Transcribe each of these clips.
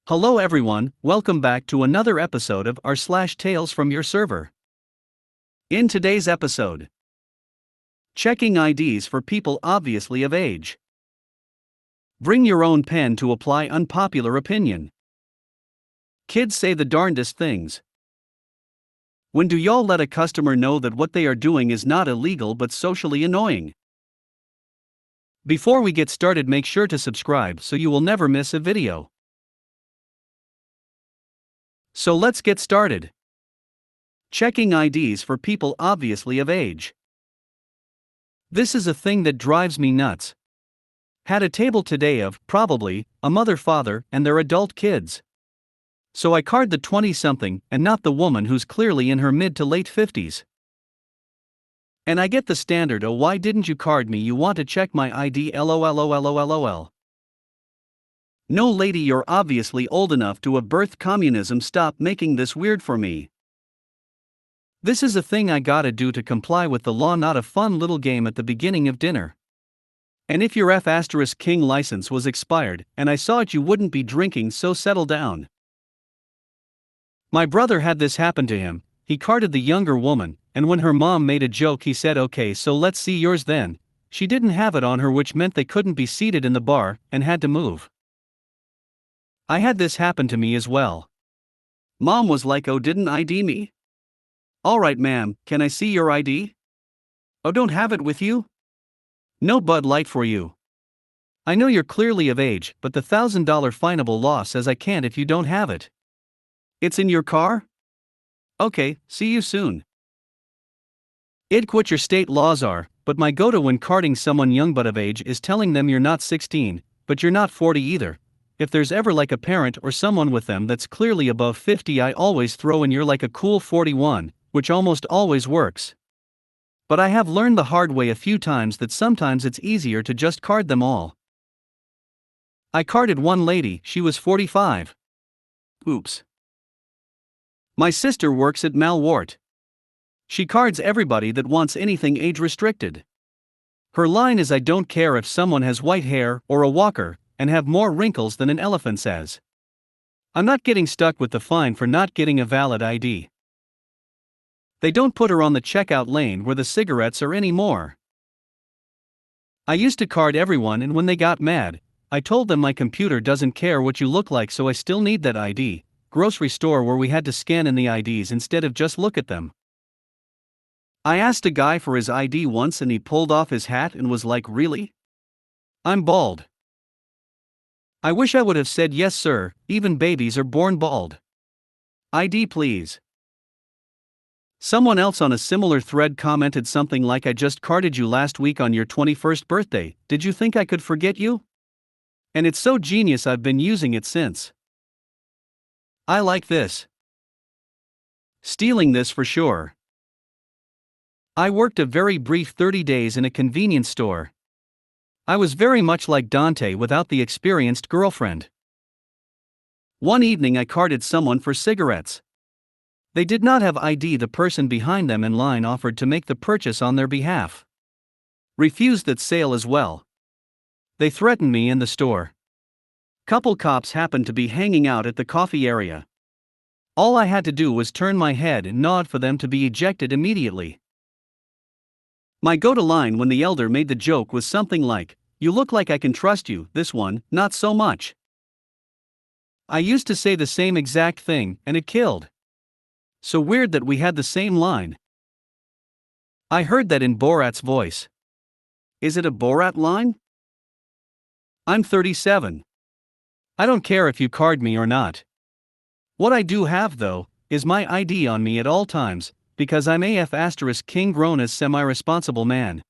Hello everyone, welcome back to another episode of r/slash Tales from Your Server. In today's episode, checking IDs for people obviously of age. Bring your own pen to apply unpopular opinion. Kids say the darndest things. When do y'all let a customer know that what they are doing is not illegal but socially annoying? Before we get started, make sure to subscribe so you will never miss a video. So let's get started. Checking IDs for people obviously of age. This is a thing that drives me nuts. Had a table today of, probably, a mother, father, and their adult kids. So I card the 20-something and not the woman who's clearly in her mid to late 50s. And I get the standard, "Oh, why didn't you card me? You want to check my ID? LOL. No lady, you're obviously old enough to have birthed communism. Stop making this weird for me. This is a thing I gotta do to comply with the law, not a fun little game at the beginning of dinner. And if your F***king license was expired and I saw it, you wouldn't be drinking, so settle down." My brother had this happen to him. He carded the younger woman, and when her mom made a joke, he said, "Okay, so let's see yours then." She didn't have it on her, which meant they couldn't be seated in the bar and had to move. I had this happen to me as well. Mom was like, "Oh, didn't ID me?" "Alright ma'am, can I see your ID?" "Oh, don't have it with you?" "No Bud Light for you." "I know you're clearly of age, but the $1,000 fineable law says I can't if you don't have it." "It's in your car?" "Okay, see you soon." I'd what your state laws are, but my go-to when carding someone young but of age is telling them you're not 16, but you're not 40 either. If there's ever like a parent or someone with them that's clearly above 50, I always throw in "you're like a cool 41, which almost always works. But I have learned the hard way a few times that sometimes it's easier to just card them all. I carded one lady, she was 45. Oops. My sister works at Malwart. She cards everybody that wants anything age restricted. Her line is, "I don't care if someone has white hair or a walker and have more wrinkles than an elephant says. I'm not getting stuck with the fine for not getting a valid ID." They don't put her on the checkout lane where the cigarettes are anymore. I used to card everyone, and when they got mad, I told them my computer doesn't care what you look like, so I still need that ID. Grocery store where we had to scan in the IDs instead of just look at them. I asked a guy for his ID once and he pulled off his hat and was like, "Really? I'm bald." I wish I would have said, "Yes sir, even babies are born bald. ID please." Someone else on a similar thread commented something like, "I just carded you last week on your 21st birthday, did you think I could forget you?" And it's so genius I've been using it since. I like this. Stealing this for sure. I worked a very brief 30 days in a convenience store. I was very much like Dante without the experienced girlfriend. One evening I carded someone for cigarettes. They did not have ID. The person behind them in line offered to make the purchase on their behalf. Refused that sale as well. They threatened me in the store. Couple cops happened to be hanging out at the coffee area. All I had to do was turn my head and nod for them to be ejected immediately. My go-to line when the elder made the joke was something like, "You look like I can trust you, this one, not so much." I used to say the same exact thing, and it killed. So weird that we had the same line. I heard that in Borat's voice. Is it a Borat line? I'm 37. I don't care if you card me or not. What I do have though, is my ID on me at all times, because I'm king grown as semi-responsible man.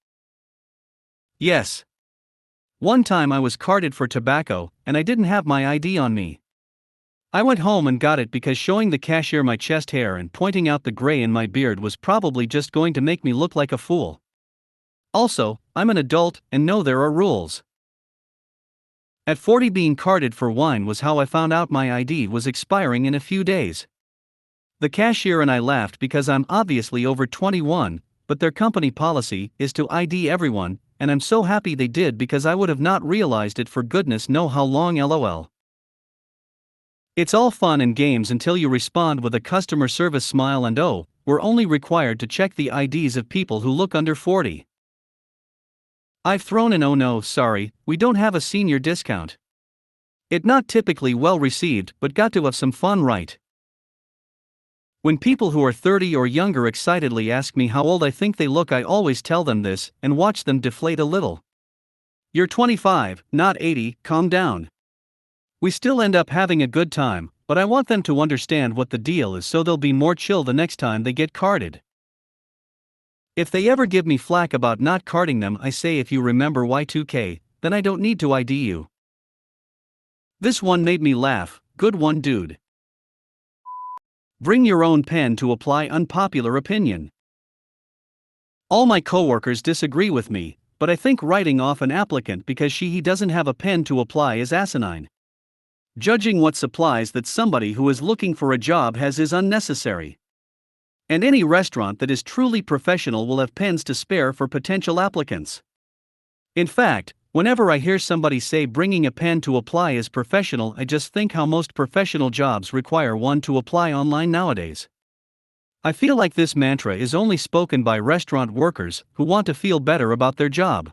Yes. One time I was carded for tobacco, and I didn't have my ID on me. I went home and got it because showing the cashier my chest hair and pointing out the gray in my beard was probably just going to make me look like a fool. Also, I'm an adult and know there are rules. At 40, being carded for wine was how I found out my ID was expiring in a few days. The cashier and I laughed because I'm obviously over 21, but their company policy is to ID everyone, and I'm so happy they did because I would have not realized it for goodness know how long. LOL. It's all fun and games until you respond with a customer service smile and oh, we're only required to check the IDs of people who look under 40. I've thrown an oh no, sorry, we don't have a senior discount. It not typically well received, but got to have some fun, right? When people who are 30 or younger excitedly ask me how old I think they look, I always tell them this and watch them deflate a little. You're 25, not 80, calm down. We still end up having a good time, but I want them to understand what the deal is so they'll be more chill the next time they get carded. If they ever give me flack about not carding them, I say if you remember Y2K, then I don't need to ID you. This one made me laugh, good one dude. Bring your own pen to apply unpopular opinion. All my coworkers disagree with me, but I think writing off an applicant because he doesn't have a pen to apply is asinine. Judging what supplies that somebody who is looking for a job has is unnecessary. And any restaurant that is truly professional will have pens to spare for potential applicants. In fact, whenever I hear somebody say bringing a pen to apply is professional, I just think how most professional jobs require one to apply online nowadays. I feel like this mantra is only spoken by restaurant workers who want to feel better about their job.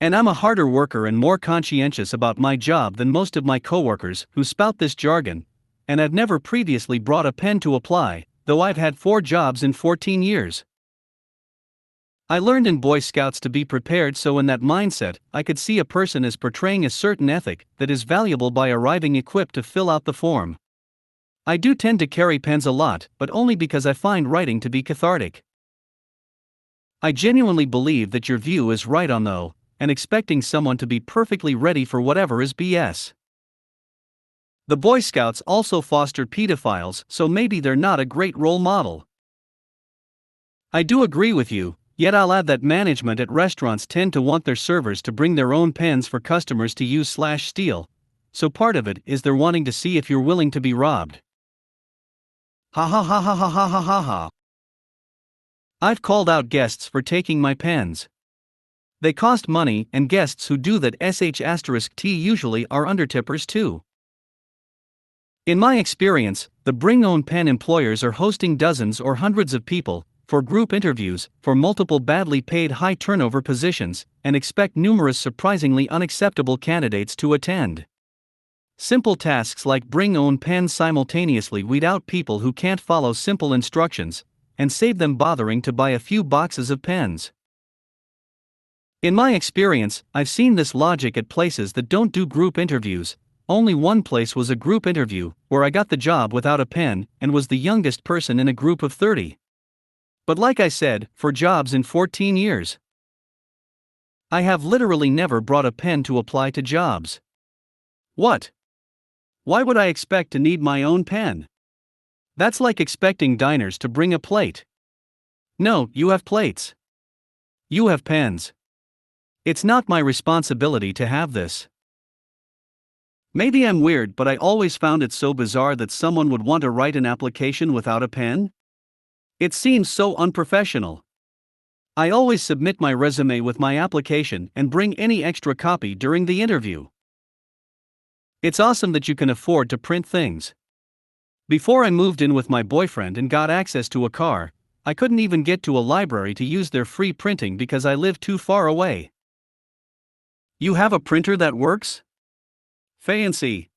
And I'm a harder worker and more conscientious about my job than most of my coworkers who spout this jargon, and I've never previously brought a pen to apply, though I've had 4 jobs in 14 years. I learned in Boy Scouts to be prepared, so in that mindset, I could see a person as portraying a certain ethic that is valuable by arriving equipped to fill out the form. I do tend to carry pens a lot, but only because I find writing to be cathartic. I genuinely believe that your view is right on though, and expecting someone to be perfectly ready for whatever is BS. The Boy Scouts also foster pedophiles, so maybe they're not a great role model. I do agree with you, yet I'll add that management at restaurants tend to want their servers to bring their own pens for customers to use/steal, so part of it is they're wanting to see if you're willing to be robbed. Ha ha ha ha ha ha ha ha ha. I've called out guests for taking my pens. They cost money, and guests who do that sh*t usually are undertippers too. In my experience, the bring own pen employers are hosting dozens or hundreds of people for group interviews for multiple badly paid high turnover positions and expect numerous surprisingly unacceptable candidates to attend. Simple tasks like bring own pen simultaneously weed out people who can't follow simple instructions and save them bothering to buy a few boxes of pens. In my experience, I've seen this logic at places that don't do group interviews. Only one place was a group interview, where I got the job without a pen and was the youngest person in a group of 30. But like I said, for jobs in 14 years, I have literally never brought a pen to apply to jobs. What? Why would I expect to need my own pen? That's like expecting diners to bring a plate. No, you have plates. You have pens. It's not my responsibility to have this. Maybe I'm weird, but I always found it so bizarre that someone would want to write an application without a pen. It seems so unprofessional. I always submit my resume with my application and bring any extra copy during the interview. It's awesome that you can afford to print things. Before I moved in with my boyfriend and got access to a car, I couldn't even get to a library to use their free printing because I lived too far away. You have a printer that works? Fancy.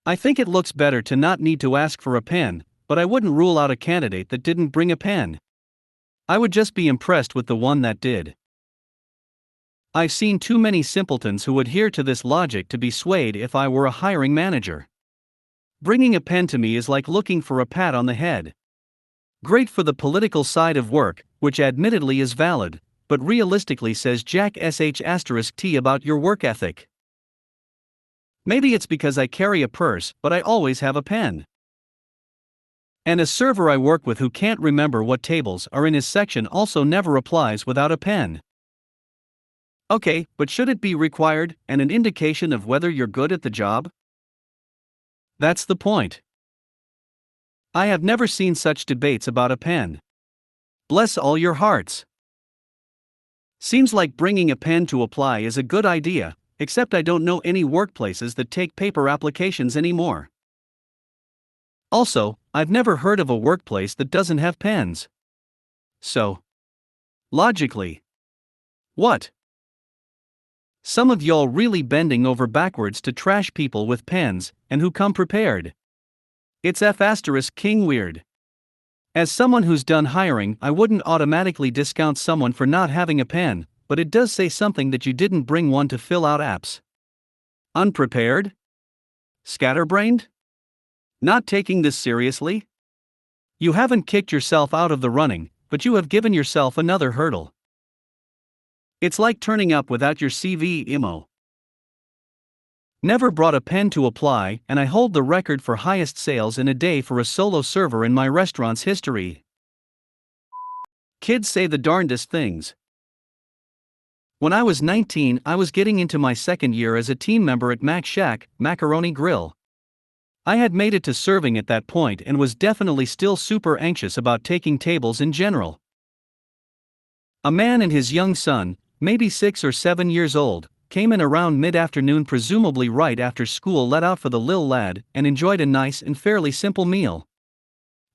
I think it looks better to not need to ask for a pen, but I wouldn't rule out a candidate that didn't bring a pen. I would just be impressed with the one that did. I've seen too many simpletons who adhere to this logic to be swayed if I were a hiring manager. Bringing a pen to me is like looking for a pat on the head. Great for the political side of work, which admittedly is valid, but realistically says jack sh*t about your work ethic. Maybe it's because I carry a purse, but I always have a pen. And a server I work with who can't remember what tables are in his section also never applies without a pen. Okay, but should it be required and an indication of whether you're good at the job? That's the point. I have never seen such debates about a pen. Bless all your hearts. Seems like bringing a pen to apply is a good idea, except I don't know any workplaces that take paper applications anymore. Also, I've never heard of a workplace that doesn't have pens. So, logically, what? Some of y'all really bending over backwards to trash people with pens, and who come prepared. It's F***king weird. As someone who's done hiring, I wouldn't automatically discount someone for not having a pen, but it does say something that you didn't bring one to fill out apps. Unprepared? Scatterbrained? Not taking this seriously? You haven't kicked yourself out of the running, but you have given yourself another hurdle. It's like turning up without your CV emo. Never brought a pen to apply, and I hold the record for highest sales in a day for a solo server in my restaurant's history. Kids say the darndest things. When I was 19, I was getting into my second year as a team member at Mac Shack, Macaroni Grill. I had made it to serving at that point and was definitely still super anxious about taking tables in general. A man and his young son, maybe 6 or 7 years old, came in around mid-afternoon, presumably right after school let out for the lil lad, and enjoyed a nice and fairly simple meal.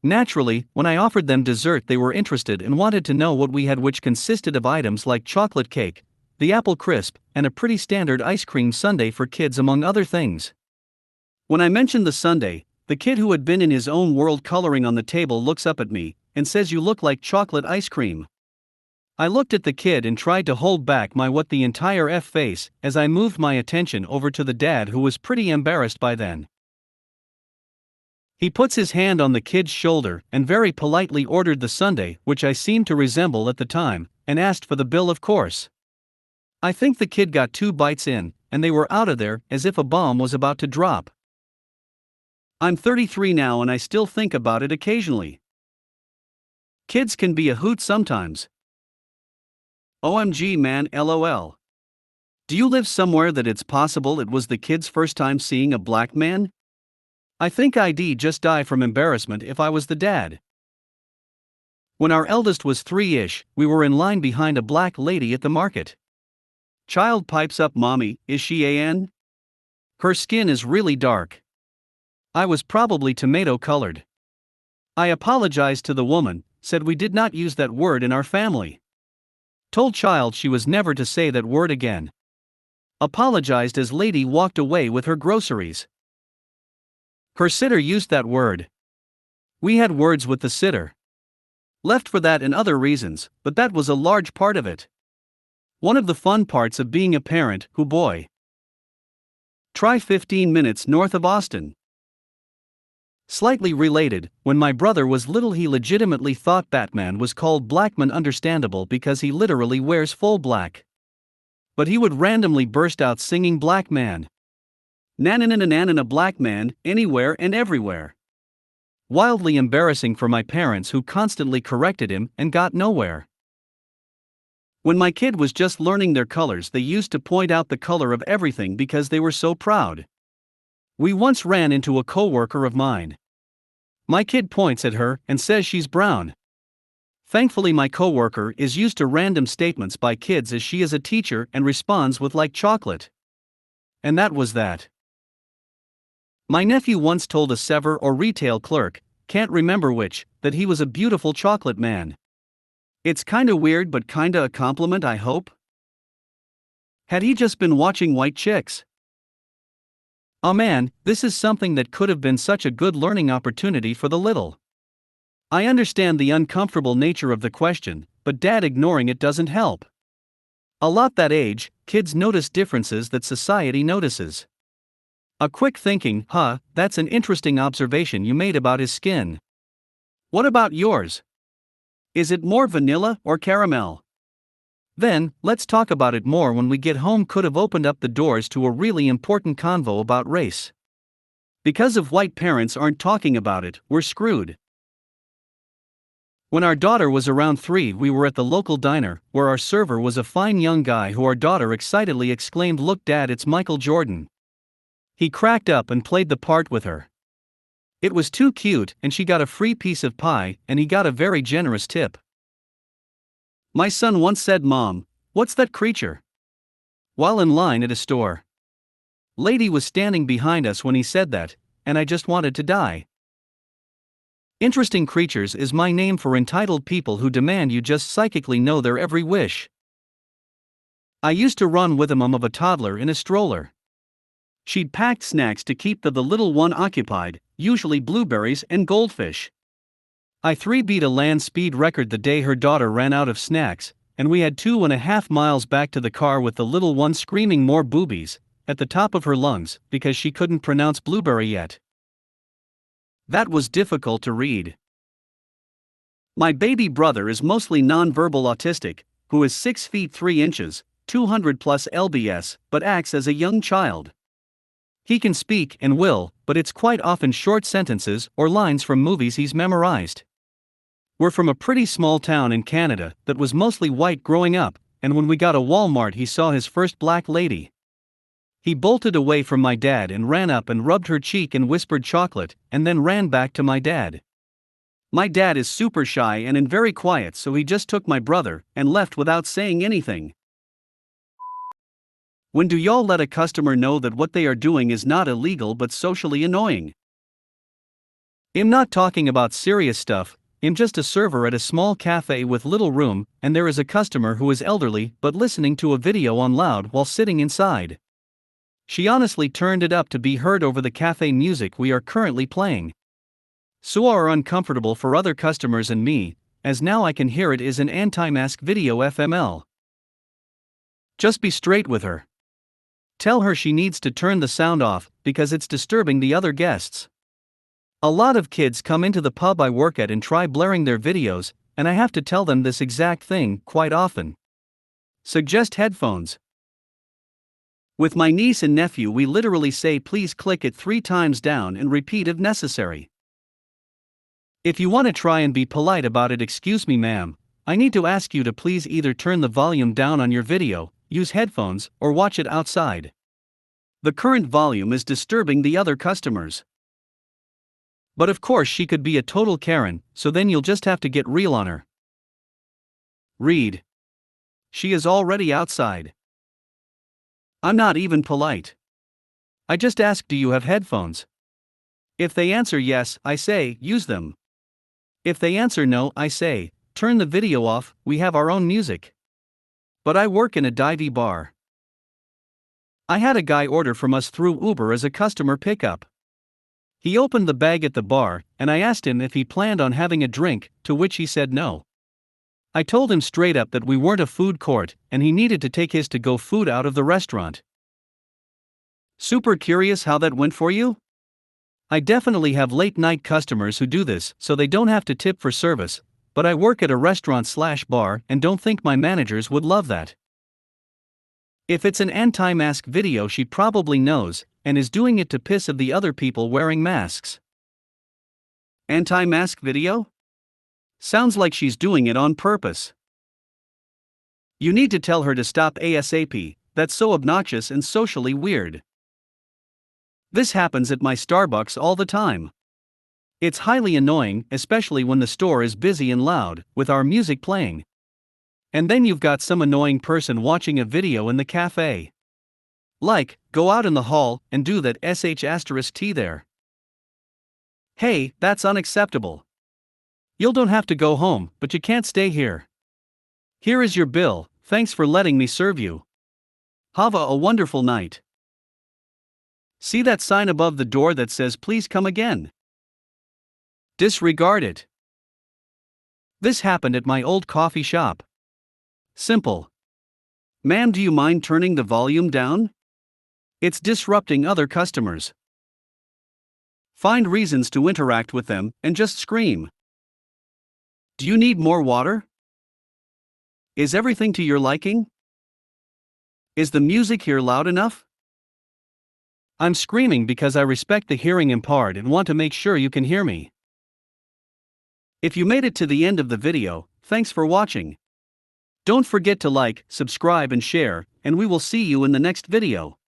Naturally, when I offered them dessert, they were interested and wanted to know what we had, which consisted of items like chocolate cake, the apple crisp, and a pretty standard ice cream sundae for kids, among other things. When I mentioned the sundae, the kid, who had been in his own world coloring on the table, looks up at me and says, "You look like chocolate ice cream." I looked at the kid and tried to hold back my what the entire F face as I moved my attention over to the dad, who was pretty embarrassed by then. He puts his hand on the kid's shoulder and very politely ordered the sundae, which I seemed to resemble at the time, and asked for the bill, of course. I think the kid got 2 bites in, and they were out of there as if a bomb was about to drop. I'm 33 now and I still think about it occasionally. Kids can be a hoot sometimes. OMG man, LOL. Do you live somewhere that it's possible it was the kid's first time seeing a black man? I think I'd just die from embarrassment if I was the dad. When our eldest was 3-ish, we were in line behind a black lady at the market. Child pipes up, "Mommy, is she AN? Her skin is really dark." I was probably tomato colored. I apologized to the woman, said we did not use that word in our family. Told child she was never to say that word again. Apologized as lady walked away with her groceries. Her sitter used that word. We had words with the sitter. Left for that and other reasons, but that was a large part of it. One of the fun parts of being a parent, who boy. Try 15 minutes north of Austin. Slightly related, when my brother was little he legitimately thought Batman was called Blackman, understandable because he literally wears full black. But he would randomly burst out singing "Black Man. Nananana black man, anywhere and everywhere." Wildly embarrassing for my parents, who constantly corrected him and got nowhere. When my kid was just learning their colors, they used to point out the color of everything because they were so proud. We once ran into a coworker of mine. My kid points at her and says she's brown. Thankfully my coworker is used to random statements by kids, as she is a teacher, and responds with "like chocolate." And that was that. My nephew once told a sever or retail clerk, can't remember which, that he was a beautiful chocolate man. It's kinda weird but kinda a compliment, I hope. Had he just been watching White Chicks? Oh man, this is something that could have been such a good learning opportunity for the little. I understand the uncomfortable nature of the question, but dad ignoring it doesn't help. A lot that age, kids notice differences that society notices. A quick thinking, that's an interesting observation you made about his skin. What about yours? Is it more vanilla or caramel? Then, let's talk about it more when we get home. Could have opened up the doors to a really important convo about race. Because if white parents aren't talking about it, we're screwed. When our daughter was around 3, we were at the local diner, where our server was a fine young guy who our daughter excitedly exclaimed, "Look Dad, it's Michael Jordan." He cracked up and played the part with her. It was too cute, and she got a free piece of pie, and he got a very generous tip. My son once said, "Mom, what's that creature?" while in line at a store. Lady was standing behind us when he said that, and I just wanted to die. Interesting creatures is my name for entitled people who demand you just psychically know their every wish. I used to run with a mom of a toddler in a stroller. She'd packed snacks to keep the little one occupied, usually blueberries and goldfish. I 3-beat a land speed record the day her daughter ran out of snacks, and we had 2.5 miles back to the car with the little one screaming more boobies at the top of her lungs because she couldn't pronounce blueberry yet. That was difficult to read. My baby brother is mostly nonverbal autistic, who is 6 feet 3 inches, 200 plus lbs, but acts as a young child. He can speak and will, but it's quite often short sentences or lines from movies he's memorized. We're from a pretty small town in Canada that was mostly white growing up, and when we got a Walmart he saw his first black lady. He bolted away from my dad and ran up and rubbed her cheek and whispered chocolate, and then ran back to my dad. My dad is super shy and very quiet, so he just took my brother and left without saying anything. When do y'all let a customer know that what they are doing is not illegal but socially annoying? I'm not talking about serious stuff. I'm just a server at a small cafe with little room, and there is a customer who is elderly but listening to a video on loud while sitting inside. She honestly turned it up to be heard over the cafe music we are currently playing. So are uncomfortable for other customers and me, as now I can hear it is an anti-mask video FML. Just be straight with her. Tell her she needs to turn the sound off because it's disturbing the other guests. A lot of kids come into the pub I work at and try blaring their videos, and I have to tell them this exact thing quite often. Suggest headphones. With my niece and nephew we literally say please click it 3 times down and repeat if necessary. If you want to try and be polite about it, excuse me ma'am, I need to ask you to please either turn the volume down on your video, use headphones, or watch it outside. The current volume is disturbing the other customers. But of course she could be a total Karen, so then you'll just have to get real on her. Read. She is already outside. I'm not even polite. I just ask, do you have headphones? If they answer yes, I say, use them. If they answer no, I say, turn the video off, we have our own music. But I work in a divey bar. I had a guy order from us through Uber as a customer pickup. He opened the bag at the bar, and I asked him if he planned on having a drink, to which he said no. I told him straight up that we weren't a food court, and he needed to take his to-go food out of the restaurant. Super curious how that went for you? I definitely have late-night customers who do this so they don't have to tip for service, but I work at a restaurant/bar and don't think my managers would love that. If it's an anti-mask video she probably knows, and is doing it to piss of the other people wearing masks. Anti-mask video? Sounds like she's doing it on purpose. You need to tell her to stop ASAP, that's so obnoxious and socially weird. This happens at my Starbucks all the time. It's highly annoying, especially when the store is busy and loud, with our music playing. And then you've got some annoying person watching a video in the cafe. Like, go out in the hall and do that sh*t there. Hey, that's unacceptable. You don't have to go home, but you can't stay here. Here is your bill, thanks for letting me serve you. Have a wonderful night. See that sign above the door that says please come again? Disregard it. This happened at my old coffee shop. Simple. Ma'am, do you mind turning the volume down? It's disrupting other customers. Find reasons to interact with them and just scream. Do you need more water? Is everything to your liking? Is the music here loud enough? I'm screaming because I respect the hearing impaired and want to make sure you can hear me. If you made it to the end of the video, thanks for watching. Don't forget to like, subscribe and share, and we will see you in the next video.